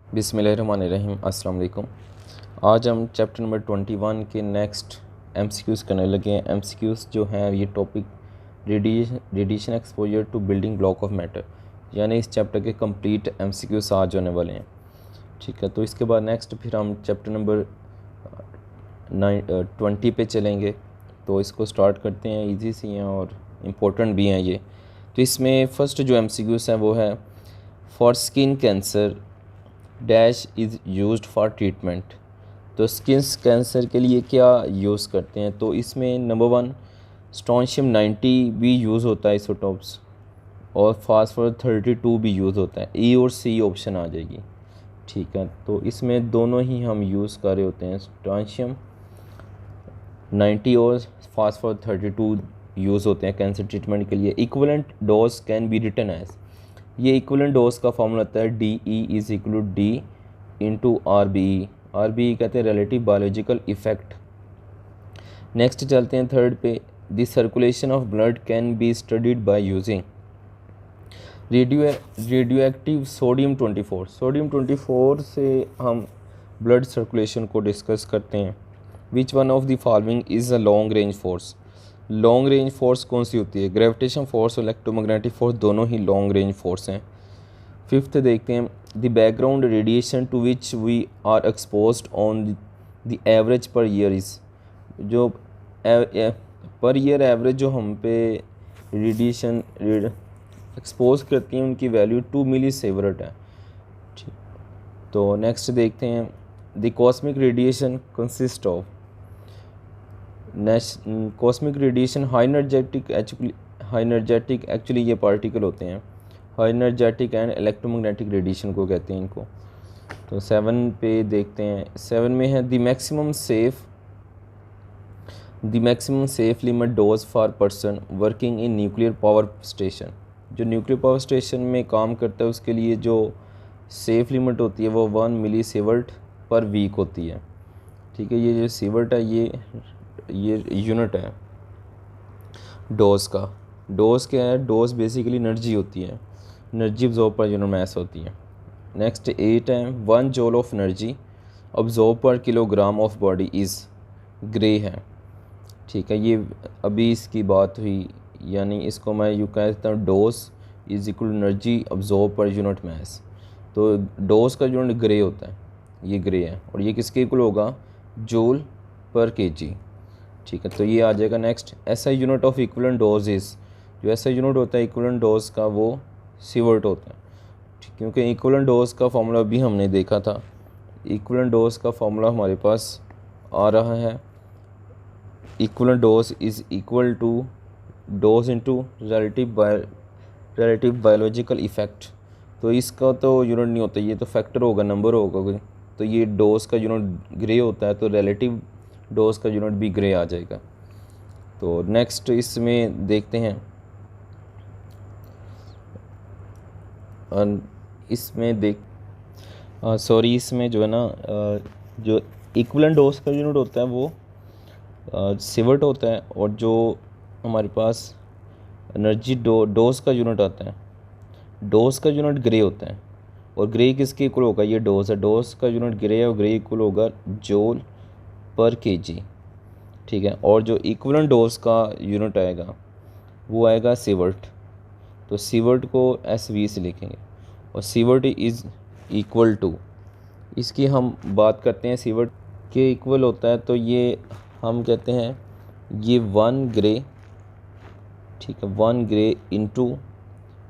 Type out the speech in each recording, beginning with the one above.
बिस्मिल्लाहिर्रहमानिर्रहीम। अस्सलाम वालेकुम। आज हम चैप्टर नंबर 21 के नेक्स्ट एमसीक्यूज़ करने लगे हैं। एमसीक्यूज़ जो हैं ये topic radiation exposure to building block of matter, यानी इस चैप्टर के कंप्लीट एमसीक्यूज़ आज होने वाले हैं। ठीक है, तो इसके बाद नेक्स्ट फिर हम चैप्टर नंबर 20 पे चलेंगे। तो इसको स्टार्ट करते हैं। ईजी सी हैं और इम्पोर्टेंट भी हैं ये। तो इसमें फ़र्स्ट जो एमसीक्यूज़ हैं वो है for skin cancer dash is used for treatment. तो स्किन कैंसर के लिए क्या यूज़ करते हैं? तो इसमें नंबर 1 स्ट्रॉन्शियम 90 भी यूज़ होता है इसोटोप्स, और फास्फोरस 32 भी यूज़ होता है। ई और सी ऑप्शन आ जाएगी। ठीक है, तो इसमें दोनों ही हम यूज़ कर रहे होते हैं। स्ट्रॉन्शियम 90 और फास्फोरस 32 यूज़ होते हैं कैंसर ट्रीटमेंट के लिए। Equivalent dose can be written as, ये इक्विवेलेंट डोज का फॉर्मूला होता है DE is equal to D into RBE। RBE कहते हैं रिलेटिव बायोलॉजिकल इफेक्ट। नेक्स्ट चलते हैं थर्ड पे। The circulation of blood can be studied by using radio active sodium 24। Sodium 24 से हम ब्लड सर्कुलेशन को डिस्कस करते हैं। Which one of the following is a long range force. Long range force कौन सी होती है? ग्रेविटेशन फोर्स और इलेक्ट्रोमैग्नेटिक फोर्स दोनों ही लॉन्ग रेंज फोर्स हैं। फिफ्थ देखते हैं। The background radiation to which we are exposed on the average per year is, जो पर ईयर एवरेज जो हम पे रेडिएशन एक्सपोज करती हैं उनकी वैल्यू 2 मिली सीवरेट है। ठीक, तो नेक्स्ट देखते हैं। The cosmic radiation consist of cosmic radiation high energetic actually ये पार्टिकल होते हैं। High energetic and electromagnetic radiation को कहते हैं इनको। तो 7 पे देखते हैं। 7 में है the maximum safe limit dose for person working in nuclear power station. जो न्यूक्लियर पावर स्टेशन में काम करता है उसके लिए जो सेफ लिमिट होती है वो 1 मिली सीवर्ट पर वीक होती है। ठीक है, ये जो सीवर्ट है ये यूनिट है डोज का। डोज क्या है? डोज बेसिकली एनर्जी होती है, energy absorb per unit mass होती है। नेक्स्ट 8 है 1 जूल ऑफ एनर्जी अब्जॉर्ब पर kilogram of body is grey है। ठीक है, ये अभी इसकी बात हुई, यानी इसको मैं यूँ कह देता हूँ dose is equal energy absorb per unit mass. तो डोज का यूनिट ग्रे होता है, ये ग्रे है, और ये किसके इक्वल होगा? जूल पर केजी। ठीक है, तो ये आ जाएगा नेक्स्ट। ऐसा unit of equivalent dose is, जो ऐसा यूनिट होता है इक्विवेलेंट डोज का वो सीवर्ट होता है। क्योंकि इक्विवेलेंट डोज का फार्मूला भी हमने देखा था। इक्विवेलेंट डोज का फार्मूला हमारे पास आ रहा है equivalent dose is equal to dose into relative biological effect. तो इसका तो यूनिट नहीं होता, ये तो फैक्टर होगा, नंबर होगा कोई। तो ये डोज का यूनिट ग्रे होता है, तो रिलेटिव डोज का यूनिट भी ग्रे आ जाएगा। तो नेक्स्ट इसमें देखते हैं। इसमें इसमें जो है ना जो इक्विवेलेंट डोज का यूनिट होता है वो सीवर्ट होता है, और जो हमारे पास एनर्जी डोज का यूनिट आता है, डोज का यूनिट ग्रे होता है। और ग्रे किसके इक्वल होगा? ये डोज है, डोज का यूनिट ग्रे है और ग्रे इक्वल होगा जूल पर केजी। ठीक है, और जो इक्विवेलेंट डोज का यूनिट आएगा वो आएगा सीवर्ट। तो सीवर्ट को SV से लिखेंगे, और सीवर्ट इज़ इक्वल टू, इसकी हम बात करते हैं सीवर्ट के इक्वल होता है, तो ये हम कहते हैं ये 1 ग्रे। ठीक है, 1 gray into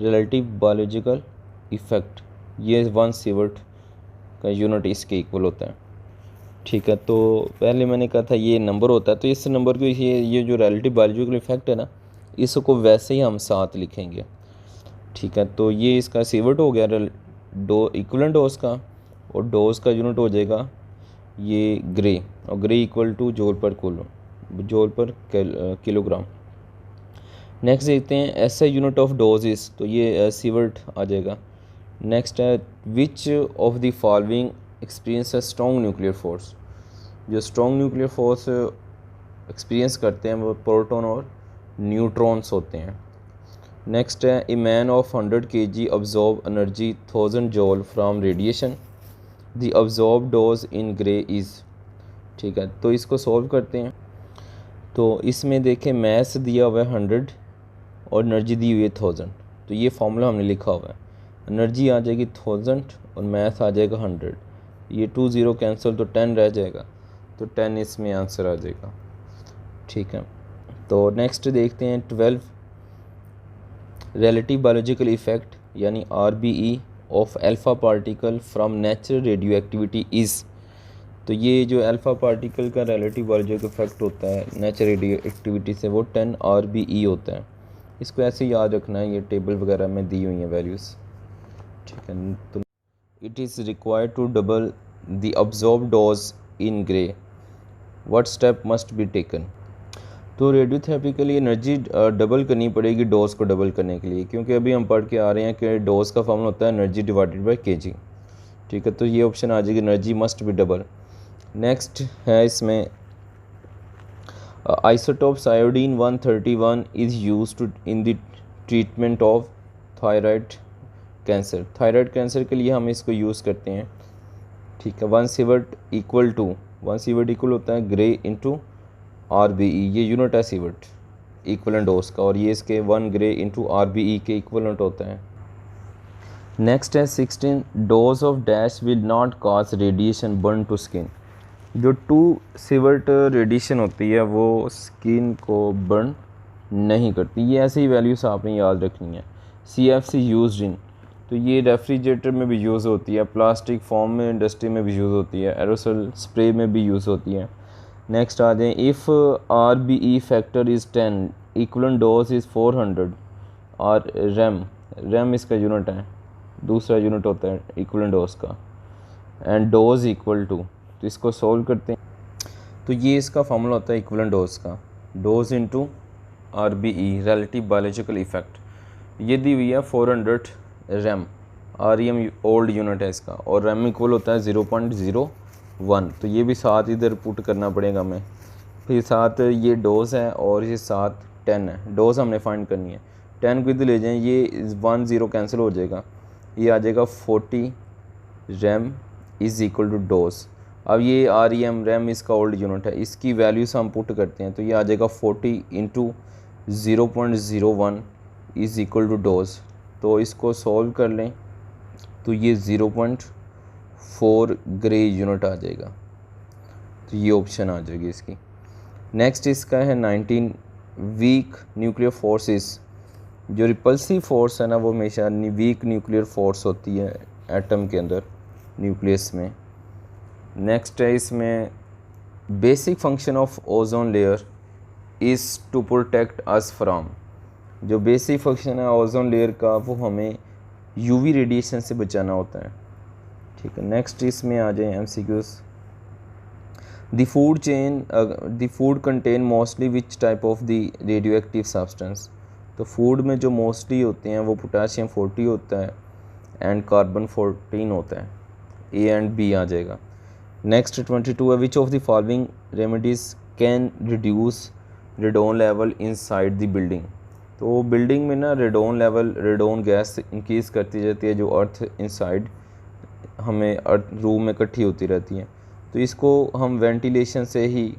relative biological effect, ये 1 सीवर्ट का यूनिट इसके इक्वल होता है। ठीक है, तो पहले मैंने कहा था ये नंबर होता है, तो इस नंबर को ये जो रिलेटिव बायोलॉजिकल इफेक्ट है ना, इसको वैसे ही हम साथ लिखेंगे। ठीक है, तो ये इसका सीवर्ट हो गया इक्विवेलेंट डोज का, और डोज का यूनिट हो जाएगा ये ग्रे, और ग्रे इक्वल टू जूल पर किलोग्राम। नेक्स्ट देखते हैं ऐसा यूनिट ऑफ डोजेस, तो ये सीवर्ट आ जाएगा। नेक्स्ट है which of the following experience है स्ट्रॉन्ग न्यूक्लियर फोर्स। जो स्ट्रॉन्ग न्यूक्लियर फोर्स एक्सपीरियंस करते हैं वो प्रोटॉन और न्यूट्रॉन्स होते हैं। नेक्स्ट है a man of 100 kg absorb energy 1000 joule from radiation. The absorb dose in grey is. ठीक है, तो इसको सॉल्व करते हैं। तो इसमें देखें मैथ्स दिया हुआ है 100 और एनर्जी दी हुई है 1000। तो ये फार्मूला हमने लिखा हुआ है, एनर्जी आ जाएगी 1000 और मैथ आ जाएगा 100। ये 2 0 कैंसिल तो 10 रह जाएगा, तो 10 इसमें आंसर आ जाएगा। ठीक है, तो नेक्स्ट देखते हैं 12 रिलेटिव बायोलॉजिकल इफेक्ट यानी RBE of alpha particle from natural radio activity is. तो ये जो अल्फ़ा पार्टिकल का रिलेटिव बायोलॉजिकल इफेक्ट होता है नेचुरल रेडियो एक्टिविटी से, वो 10 RBE होता है। इसको ऐसे याद रखना है, ये टेबल वगैरह में दी हुई हैं वैल्यूज़। ठीक है, तो it is required to double the absorb dose in gray, what step must be taken. तो रेडियोथेरेपी के लिए एनर्जी डबल करनी पड़ेगी डोज को डबल करने के लिए, क्योंकि अभी हम पढ़ के आ रहे हैं कि डोज का फॉर्मूला होता है एनर्जी डिवाइडेड बाय kg। ठीक है, तो ये ऑप्शन आ जाएगी energy must be double. Next है इसमें isotopes iodine 131 is used in the treatment of thyroid cancer. Thyroid cancer के लिए हम इसको यूज़ करते हैं। ठीक है, 1 सीवर्ट इक्वल होता है ग्रे इंटू RBE, ये यूनिट है सीवर्ट इक्वलेंट डोज का, और ये इसके 1 ग्रे इंटू RBE के इक्वलेंट होता है। नेक्स्ट है 16 dose of dash will not cause radiation burn to skin. जो 2 सीवर्ट रेडिएशन होती है वो स्किन को बर्न नहीं करती। ये ऐसी ही वैल्यूज़ आपने याद रखनी है। CFC यूज्ड इन, तो ये रेफ्रिजरेटर में भी यूज़ होती है, प्लास्टिक फॉर्म में इंडस्ट्री में भी यूज़ होती है, एरोसोल स्प्रे में भी यूज़ होती है। नेक्स्ट आ जाए if RBE factor is 10 equivalent dose is 400 और रैम इसका यूनिट है, दूसरा यूनिट होता है इक्वलेंट डोज का, एंड डोज इक्वल टू। तो इसको सोल्व करते हैं, तो ये इसका फार्मूला होता है इक्वलेंट डोज का, dose into RBE relative biological effect. ये दी हुई है 400 रैम, REM ओल्ड यूनिट है इसका, और रैम इक्वल होता है 0.01। तो ये भी साथ इधर पुट करना पड़ेगा हमें। फिर साथ ये डोज है और ये साथ 10 है, डोज हमने फाइंड करनी है। 10 को इधर ले जाएं, ये 1 0 कैंसिल हो जाएगा, ये आ जाएगा 40 rem is equal to dose. अब ये REM रैम इसका ओल्ड यूनिट है, इसकी वैल्यूज़ हम पुट करते हैं, तो ये आ जाएगा 40 into 0.01 is equal to dose. तो इसको सॉल्व कर लें तो ये 0.4 ग्रे यूनिट आ जाएगा, तो ये ऑप्शन आ जाएगी इसकी। नेक्स्ट इसका है 19 वीक न्यूक्लियर फोर्सेस। जो रिपल्सिव फोर्स है ना, वो हमेशा वीक न्यूक्लियर फोर्स होती है एटम के अंदर, न्यूक्लियस में। नेक्स्ट है इसमें basic function of ozone layer is to protect us from. जो बेसिक फंक्शन है ओजोन लेयर का, वो हमें UV रेडिएशन से बचाना होता है। ठीक है, नेक्स्ट इसमें आ जाए MCQs। The food contain mostly which type of the radio active substance. तो फूड में जो मोस्टली होते हैं वो पोटाशियम 40 होता है एंड कार्बन 14 होता है, A एंड B आ जाएगा। नेक्स्ट 22 है which of the following remedies can reduce radon level inside the building. तो बिल्डिंग में ना रेडोन गैस इंक्रीज़ करती जाती है, जो अर्थ इनसाइड हमें अर्थ रूम में इकट्ठी होती रहती है। तो इसको हम वेंटिलेशन से ही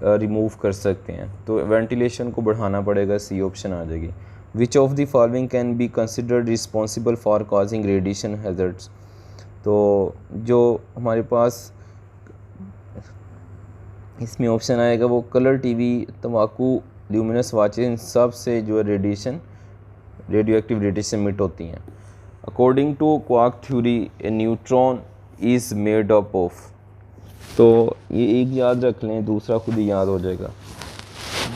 रिमूव कर सकते हैं, तो वेंटिलेशन को बढ़ाना पड़ेगा, C ऑप्शन आ जाएगी। Which of the following can be considered responsible for causing radiation hazards. तो जो हमारे पास इसमें ऑप्शन आएगा वो कलर TV, तम्बाकू, ल्यूमिनस वाचेस, इन सब से जो है रेडियो एक्टिव रेडिएशन मिट होती हैं। According to quark theory a neutron is made up of. तो ये एक याद रख लें, दूसरा खुद ही याद हो जाएगा।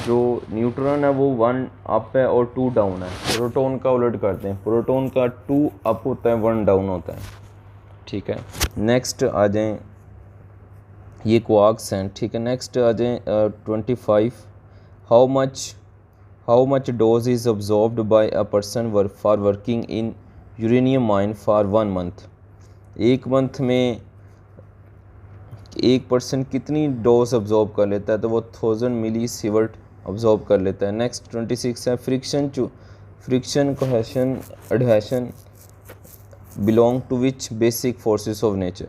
जो न्यूट्रॉन है वो 1 अप है और 2 डाउन है। प्रोटॉन का उलट करते हैं, प्रोटॉन का 2 अप होता है 1 डाउन होता है। ठीक है, नेक्स्ट आ जाएँ, ये क्वार्क्स हैं। ठीक है, नेक्स्ट आ जाएँ 25 how much dose is absorbed by a person for working in uranium mine for 1 month. 1 month में एक पर्सन कितनी डोज अब्जॉर्ब कर लेता है, तो वो 1000 मिली सीवर्ट अब्जॉर्ब कर लेता है। नेक्स्ट 26 है friction cohesion adhesion belong to which basic forces of nature.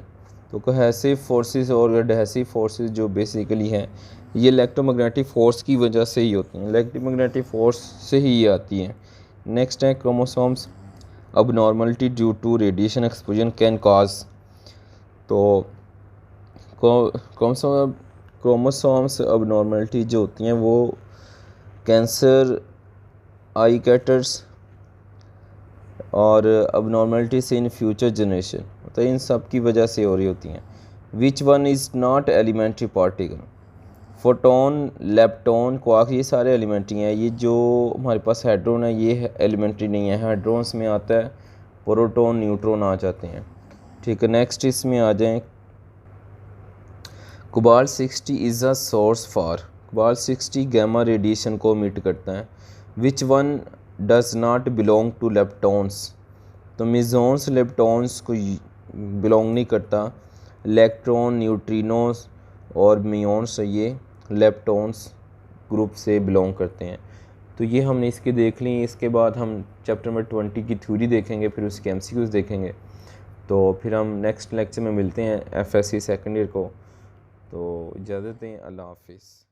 तो कोहेसिव फोर्सेस और एडहेसिव फोर्सेस जो बेसिकली हैं ये इलेक्ट्रोमैग्नेटिक फोर्स की वजह से ही होती हैं, इलेक्ट्रोमैग्नेटिक फोर्स से ही ये आती हैं। नेक्स्ट है chromosomes abnormality due to radiation exposure can cause. तो क्रोमोसोम्स abnormality जो होती हैं वो कैंसर, आई कैटर्स और abnormalities इन फ्यूचर जनरेशन, तो इन सब की वजह से हो रही होती हैं। Which one is not elementary particle, photon, lepton, quark, ये सारे एलिमेंट्री हैं। ये जो हमारे पास हेड्रोन है ये एलिमेंट्री नहीं है, हेड्रोन्स में आता है प्रोटॉन, न्यूट्रॉन आ जाते हैं। ठीक है, नेक्स्ट इसमें आ जाएं cobalt 60 is a source for, cobalt 60 gamma radiation को इमिट करता है। Which one does not belong to leptons, तो मेसॉन्स लेप्टॉन्स को बिलोंग नहीं करता। इलेक्ट्रॉन, न्यूट्रिनोस और म्यून्स ये लेप्टॉन्स ग्रुप से बिलोंग करते हैं। तो ये हमने इसके देख ली। इसके बाद हम चैप्टर नंबर 20 की थ्योरी देखेंगे, फिर उसके एमसीक्यूज़ देखेंगे। तो फिर हम नेक्स्ट लेक्चर में मिलते हैं एफएससी सेकंड ईयर को। तो इजाज़त दें, अल्लाह हाफिज़।